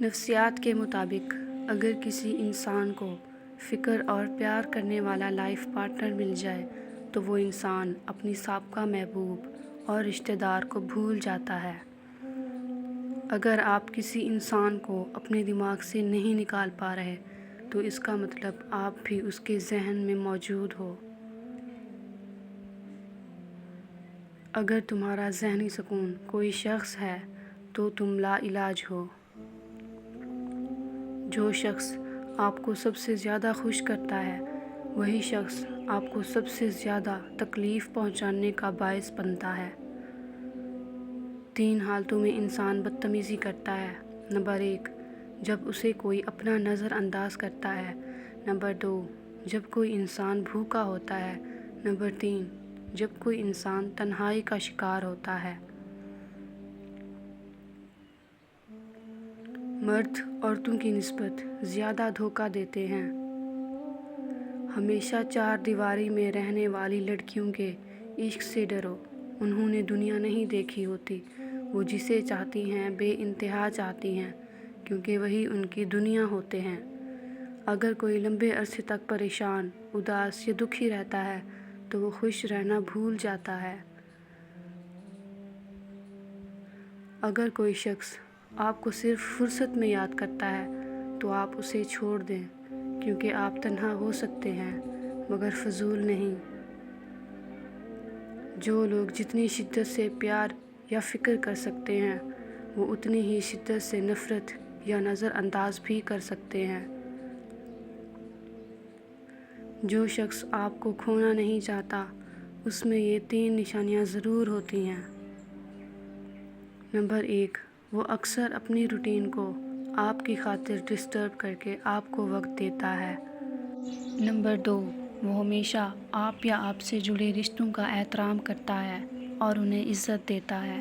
نفسیات کے مطابق اگر کسی انسان کو فکر اور پیار کرنے والا لائف پارٹنر مل جائے تو وہ انسان اپنی سابقہ محبوب اور رشتہ دار کو بھول جاتا ہے۔ اگر آپ کسی انسان کو اپنے دماغ سے نہیں نکال پا رہے تو اس کا مطلب آپ بھی اس کے ذہن میں موجود ہو۔ اگر تمہارا ذہنی سکون کوئی شخص ہے تو تم لا علاج ہو۔ جو شخص آپ کو سب سے زیادہ خوش کرتا ہے وہی شخص آپ کو سب سے زیادہ تکلیف پہنچانے کا باعث بنتا ہے۔ 3 حالتوں میں انسان بدتمیزی کرتا ہے۔ نمبر 1، جب اسے کوئی اپنا نظر انداز کرتا ہے۔ نمبر 2، جب کوئی انسان بھوکا ہوتا ہے۔ نمبر 3، جب کوئی انسان تنہائی کا شکار ہوتا ہے۔ مرد عورتوں کی نسبت زیادہ دھوکہ دیتے ہیں۔ ہمیشہ 4 دیواری میں رہنے والی لڑکیوں کے عشق سے ڈرو۔ انہوں نے دنیا نہیں دیکھی ہوتی، وہ جسے چاہتی ہیں بے انتہا چاہتی ہیں کیونکہ وہی ان کی دنیا ہوتے ہیں۔ اگر کوئی لمبے عرصے تک پریشان، اداس یا دکھی رہتا ہے تو وہ خوش رہنا بھول جاتا ہے۔ اگر کوئی شخص آپ کو صرف فرصت میں یاد کرتا ہے تو آپ اسے چھوڑ دیں کیونکہ آپ تنہا ہو سکتے ہیں مگر فضول نہیں۔ جو لوگ جتنی شدت سے پیار یا فکر کر سکتے ہیں وہ اتنی ہی شدت سے نفرت یا نظر انداز بھی کر سکتے ہیں۔ جو شخص آپ کو کھونا نہیں چاہتا اس میں یہ 3 نشانیاں ضرور ہوتی ہیں۔ نمبر 1، وہ اکثر اپنی روٹین کو آپ کی خاطر ڈسٹرب کر کے آپ کو وقت دیتا ہے۔ نمبر 2، وہ ہمیشہ آپ یا آپ سے جڑے رشتوں کا احترام کرتا ہے اور انہیں عزت دیتا ہے۔